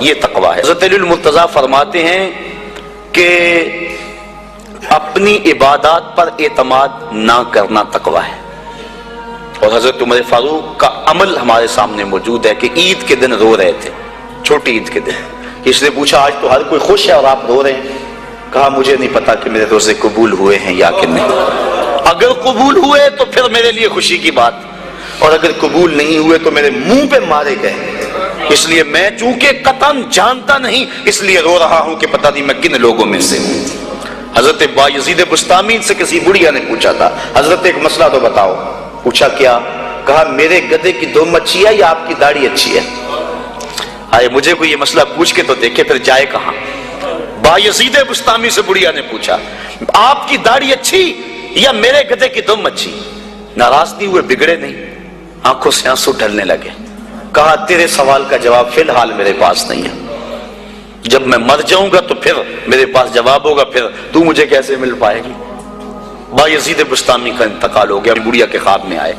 یہ تقویٰ ہے۔ حضرت علی المرتضیٰ فرماتے ہیں کہ اپنی عبادات پر اعتماد نہ کرنا تقویٰ ہے۔ اور حضرت عمر فاروق کا عمل ہمارے سامنے موجود ہے کہ عید کے دن رو رہے تھے، چھوٹی عید کے دن۔ اس نے پوچھا آج تو ہر کوئی خوش ہے اور آپ رو رہے ہیں؟ کہا مجھے نہیں پتا کہ میرے روزے قبول ہوئے ہیں یا کہ نہیں، اگر قبول ہوئے تو پھر میرے لیے خوشی کی بات، اور اگر قبول نہیں ہوئے تو میرے منہ پہ مارے گئے، اس لیے میں چونکہ قطعاً جانتا نہیں اس لیے رو رہا ہوں کہ پتہ نہیں میں کن لوگوں میں سے ہوں۔ حضرت بایزید بستامی سے کسی بڑھیا نے پوچھا تھا حضرت ایک مسئلہ تو بتاؤ۔ پوچھا کیا؟ کہا میرے گدھے کی دم اچھی ہے یا آپ کی داڑھی اچھی ہے؟ آئے مجھے کوئی یہ مسئلہ پوچھ کے تو دیکھے پھر جائے کہاں۔ بایزید بستامی سے بڑھیا نے پوچھا آپ کی داڑھی اچھی یا میرے گدھے کی دم اچھی؟ ناراض نہیں ہوئے، بگڑے نہیں، آنکھوں سے آنسو ڈھلنے لگے۔ کہا تیرے سوال کا جواب فی الحال میرے پاس نہیں ہے، جب میں مر جاؤں گا تو پھر میرے پاس جواب ہوگا، پھر تو مجھے کیسے مل پائے گی۔ بایزید بستامی کا انتقال ہو گیا، بڑھیا کے خواب میں آئے۔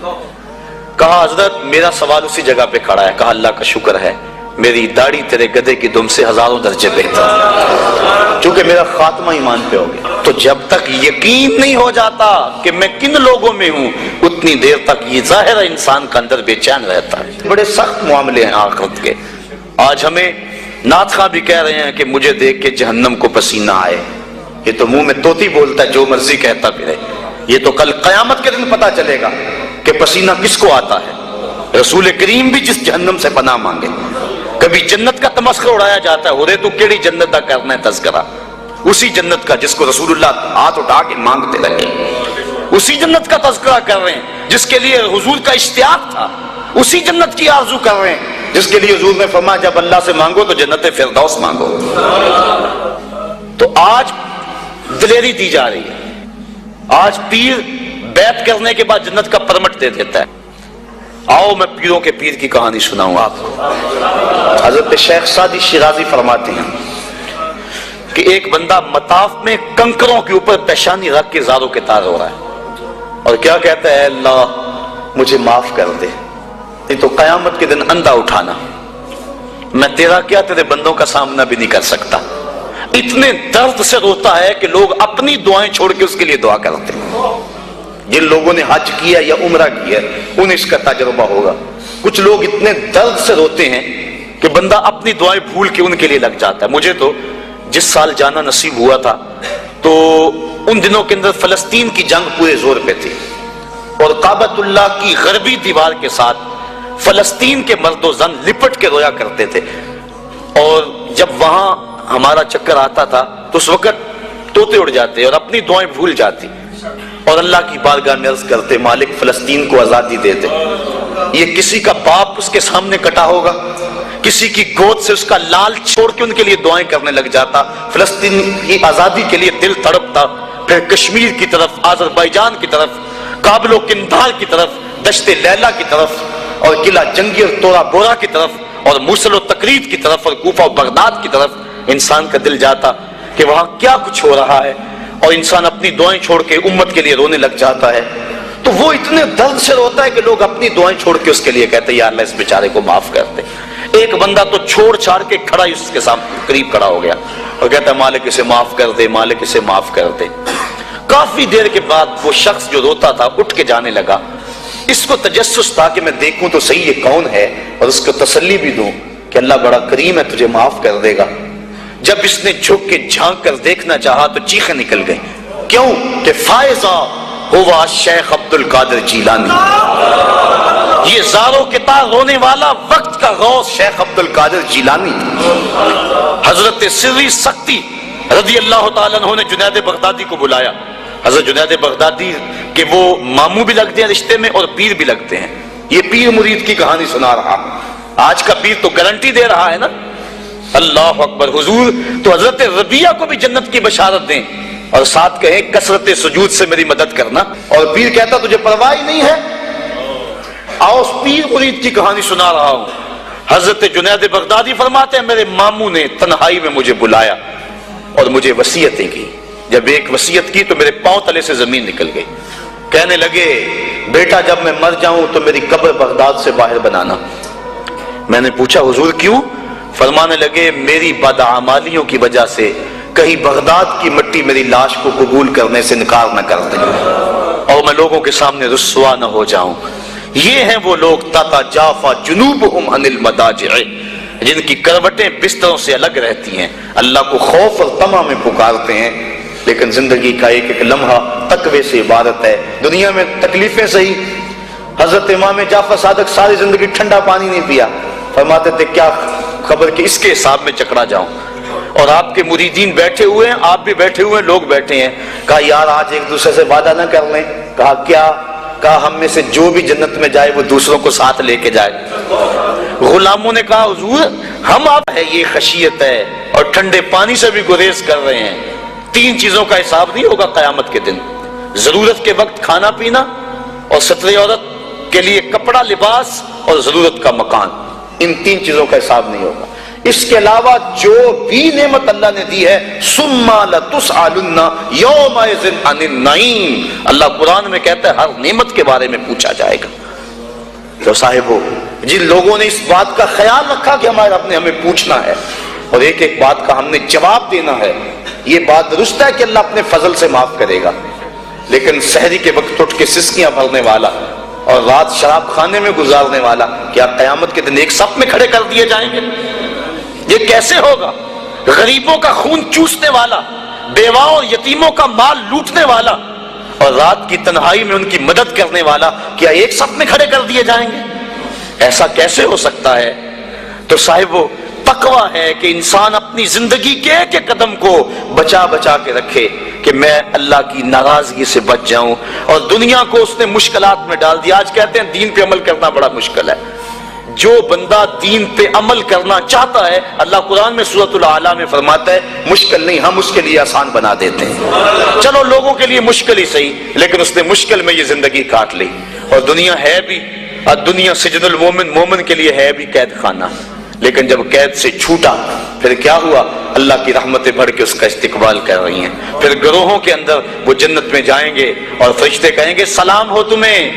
کہا حضرت میرا سوال اسی جگہ پہ کھڑا ہے۔ کہا اللہ کا شکر ہے میری داڑھی تیرے گدھے کی دم سے ہزاروں درجے بہتر ہے، چونکہ میرا خاتمہ ایمان پہ ہو گیا۔ تو جب تک یقین نہیں ہو جاتا کہ میں کن لوگوں میں ہوں اتنی دیر تک یہ ظاہر انسان کا اندر بے چین رہتا ہے۔ بڑے سخت معاملے ہیں آخرت کے۔ آج ہمیں نعت خواں بھی کہہ رہے ہیں کہ مجھے دیکھ کے جہنم کو پسینہ آئے، یہ تو منہ میں طوطی بولتا ہے، جو مرضی کہتا پھرے۔ یہ تو کل قیامت کے دن پتا چلے گا کہ پسینہ کس کو آتا ہے۔ رسول کریم بھی جس جہنم سے پناہ مانگے۔ کبھی جنت کا تمسخر اڑایا جاتا ہے، ہو رہے تو کیڑی جنت کا کرنا ہے تذکرہ، اسی جنت کا جس کو رسول اللہ ہاتھ اٹھا کے مانگتے رہے، اسی جنت کا تذکرہ کر رہے ہیں جس کے لیے حضور کا اشتیاق تھا، اسی جنت کی آرزو کر رہے ہیں جس کے لیے حضور نے فرمایا جب اللہ سے مانگو تو جنت فردوس مانگو۔ تو آج دلیری دی جا رہی ہے، آج پیر بیعت کرنے کے بعد جنت کا پرمٹ دے دیتا ہے۔ آؤ میں پیروں کے پیر کی کہانی سناؤں آپ کو۔ حضرت شیخ سعدی شیرازی فرماتے ہیں کہ ایک بندہ مطاف میں کنکروں کے اوپر پیشانی رکھ کے زاروں کے تار ہو رہا ہے اور کیا کہتا ہے اللہ مجھے معاف کر دے، نہیں تو قیامت کے دن اندھا اٹھانا، میں تیرا کیا تیرے بندوں کا سامنا بھی نہیں کر سکتا۔ اتنے درد سے روتا ہے کہ لوگ اپنی دعائیں چھوڑ کے اس کے لیے دعا کرتے ہیں۔ جن لوگوں نے حج کیا یا عمرہ کیا انہیں اس کا تجربہ ہوگا۔ کچھ لوگ اتنے درد سے روتے ہیں کہ بندہ اپنی دعائیں بھول کے ان کے لیے لگ جاتا ہے۔ مجھے تو جس سال جانا نصیب ہوا تھا تو ان دنوں کے اندر فلسطین کی جنگ پورے زور پہ تھی اور کعبۃ اللہ کی غربی دیوار کے ساتھ فلسطین کے مرد و زن لپٹ کے رویا کرتے تھے، اور جب وہاں ہمارا چکر آتا تھا تو اس وقت طوطے اڑ جاتے اور اپنی دعائیں بھول جاتی اور اللہ کی بارگاہ میں عرض کرتے مالک فلسطین کو آزادی دے دے۔ یہ کسی کا باپ اس کے سامنے کٹا ہوگا، کسی کی گود سے اس کا لال چھوڑ کے ان کے لیے دعائیں کرنے لگ جاتا، فلسطین کی آزادی کے لیے دل تڑپتا، پھر کشمیر کی طرف، آذربائیجان کی طرف، کابل و قندھار کی طرف، دشت لیلہ کی طرف اور قلعہ جنگی اور تورا بورا کی طرف اور موصل و تقرید کی طرف اور کوفہ و بغداد کی طرف انسان کا دل جاتا کہ وہاں کیا کچھ ہو رہا ہے، اور انسان اپنی دعائیں چھوڑ کے امت کے لیے رونے لگ جاتا ہے۔ تو وہ اتنے درد سے روتا ہے کہ لوگ اپنی دعائیں چھوڑ کے اس کے لیے کہتے ہیں یا اللہ اس بیچارے کو معاف کر دے۔ ایک بندہ تو چھوڑ چھاڑ کے کھڑا ہی اس کے سامنے قریب کھڑا ہو گیا اور کہتا ہے مالک اسے معاف کر دے، مالک اسے معاف کر دے۔ کافی دیر کے بعد وہ شخص جو روتا تھا اٹھ کے جانے لگا۔ اس کو تجسس تھا کہ میں دیکھوں تو صحیح یہ کون ہے اور اس کو تسلی بھی دوں کہ اللہ بڑا کریم ہے، تجھے معاف کر دے گا۔ جب اس نے جھک کے جھانک کر دیکھنا چاہا تو چیخیں نکل گئیں، کیوں کہ فائزہ ہوا شیخ عبد القادر جیلانی، یہ زاروں کے تار رونے والا وقت کا غوث شیخ عبد القادر جیلانی۔ حضرت سری سختی رضی اللہ تعالیٰ عنہ نے جنید بغدادی کو بلایا۔ حضرت جنید بغدادی کہ وہ ماموں بھی لگتے ہیں رشتے میں اور پیر بھی لگتے ہیں۔ یہ پیر مرید کی کہانی سنا رہا، آج کا پیر تو گارنٹی دے رہا ہے نا، اللہ اکبر حضور تو حضرت ربیہ کو بھی جنت کی بشارت دیں اور ساتھ کہیں کثرت سجود سے میری مدد کرنا، اور پیر کہتا تجھے پرواہ ہی نہیں ہے۔ آؤ اس پیر مرید کی کہانی سنا رہا ہوں۔ حضرت جنید بغدادی فرماتے ہیں میرے ماموں نے تنہائی میں مجھے بلایا اور مجھے وصیتیں کی۔ جب ایک وصیت کی تو میرے پاؤں تلے سے زمین نکل گئی۔ کہنے لگے بیٹا جب میں مر جاؤں تو میری قبر بغداد سے باہر بنانا۔ میں نے پوچھا حضور کیوں؟ فرمانے لگے میری بدعمالیوں کی وجہ سے کہیں بغداد کی مٹی میری لاش کو قبول کرنے سے انکار نہ کر دے اور میں لوگوں کے سامنے رسوا نہ ہو جاؤں۔ یہ ہیں وہ لوگ تتجافی جنوبہم عن المضاجع، جن کی کروٹیں بستروں سے الگ رہتی ہیں، اللہ کو خوف اور طمع میں پکارتے ہیں، لیکن زندگی کا ایک ایک لمحہ تقوی سے عبارت ہے۔ دنیا میں تکلیفیں سہی۔ حضرت امام جعفر صادق ساری زندگی ٹھنڈا پانی نہیں پیا، فرماتے تھے کیا خبر کہ اس کے حساب میں چکرا جاؤں۔ اور آپ کے مریدین بیٹھے ہوئے ہیں، آپ بھی بیٹھے ہوئے ہیں، لوگ بیٹھے ہیں، کہا یار آج ایک دوسرے سے وعدہ نہ کر لیں۔ کہا کیا؟ کہا ہم میں سے جو بھی جنت میں جائے وہ دوسروں کو ساتھ لے کے جائے۔ غلاموں نے کہا حضور ہم آپ ہے، یہ خشیت ہے اور ٹھنڈے پانی سے بھی گریز کر رہے ہیں۔ تین چیزوں کا حساب نہیں ہوگا قیامت کے دن، ضرورت کے وقت کھانا پینا، اور ستر عورت کے لیے کپڑا لباس، اور ضرورت کا مکان۔ ان تین چیزوں کا حساب نہیں ہوگا۔ اس کے علاوہ جو بھی نعمت اللہ نے دی ہے ثم لتسألن یومئذ عن النعیم، اللہ قرآن میں کہتا ہے ہر نعمت کے بارے میں پوچھا جائے گا۔ تو صاحبو جن لوگوں نے اس بات کا خیال رکھا کہ ہمارے رب نے ہمیں پوچھنا ہے اور ایک ایک بات کا ہم نے جواب دینا ہے، یہ بات درست ہے کہ اللہ اپنے فضل سے معاف کرے گا، لیکن سحری کے وقت اٹھ کے سسکیاں بھرنے والا اور رات شراب خانے میں گزارنے والا کیا قیامت کے دن ایک صف میں کھڑے کر دیے جائیں گے؟ یہ کیسے ہوگا؟ غریبوں کا خون چوسنے والا، بیواؤں اور یتیموں کا مال لوٹنے والا اور رات کی تنہائی میں ان کی مدد کرنے والا کیا ایک صف میں کھڑے کر دیے جائیں گے؟ ایسا کیسے ہو سکتا ہے؟ تو صاحبو تقویٰ ہے کہ انسان اپنی زندگی کے ایک ایک قدم کو بچا بچا کے رکھے کہ میں اللہ کی ناراضگی سے بچ جاؤں، اور دنیا کو اس نے مشکلات میں ڈال دیا۔ آج کہتے ہیں دین پہ عمل کرنا بڑا مشکل ہے۔ جو بندہ دین پہ عمل کرنا چاہتا ہے اللہ قرآن میں سورۃ الاعلیٰ میں فرماتا ہے مشکل نہیں، ہم اس کے لیے آسان بنا دیتے ہیں۔ چلو لوگوں کے لیے مشکل ہی صحیح، لیکن اس نے مشکل میں یہ زندگی کاٹ لی۔ اور دنیا ہے بھی، دنیا سجن المومن، مومن کے لیے ہے بھی قید خانہ، لیکن جب قید سے چھوٹا پھر کیا ہوا؟ اللہ کی رحمتیں بڑھ کے اس کا استقبال کر رہی ہیں۔ پھر گروہوں کے اندر وہ جنت میں جائیں گے اور فرشتے کہیں گے سلام ہو تمہیں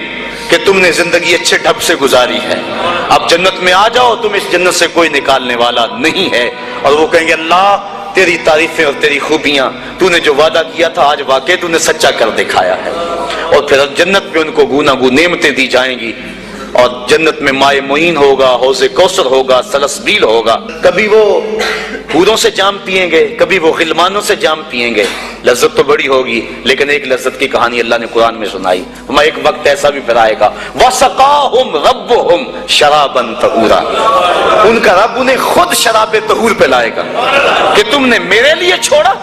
کہ تم نے زندگی اچھے ڈھب سے گزاری ہے، اب جنت میں آ جاؤ، تم اس جنت سے کوئی نکالنے والا نہیں ہے۔ اور وہ کہیں گے اللہ تیری تعریفیں اور تیری خوبیاں، تو نے جو وعدہ کیا تھا آج واقعی تو نے سچا کر دکھایا ہے۔ اور پھر جنت میں ان کو گوناگوں نعمتیں دی جائیں گی، اور جنت میں مائے معین ہوگا، حوض کوثر ہوگا، سلسبیل ہوگا۔ کبھی وہ حوروں سے جام پیئیں گے، کبھی وہ غلمانوں سے جام پیئیں گے، لذت تو بڑی ہوگی، لیکن ایک لذت کی کہانی اللہ نے قرآن میں سنائی۔ ہمیں ایک وقت ایسا بھی پھر آئے گا وَسَقَاهُمْ رَبُّهُمْ شَرَابًا طَهُورًا، ان کا رب انہیں خود شراب طہور پلائے گا کہ تم نے میرے لیے چھوڑا،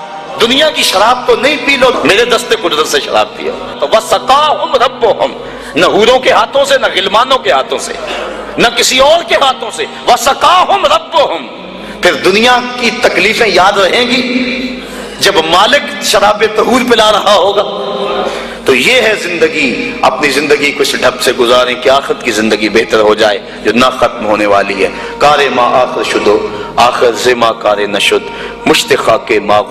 دنیا کی شراب تو نہیں پی لو، میرے دست قدرت سے شراب پیو۔ تو وَسَقَاهُمْ رَبُّهُمْ، نہ حوروں کے ہاتھوں سے، نہ غلمانوں کے ہاتھوں سے، نہ کسی اور کے ہاتھوں سے، وَسَقَاهُمْ رَبُّهُمْ۔ پھر دنیا کی تکلیفیں یاد رہیں گی جب مالک شراب طہور پلا رہا ہوگا۔ تو یہ ہے زندگی، اپنی زندگی کو اس ڈھب سے گزاریں کہ آخرت کی زندگی بہتر ہو جائے جو نہ ختم ہونے والی ہے۔ کار ما آخر شدو آخر زما کار نشد، مشتخا کے ما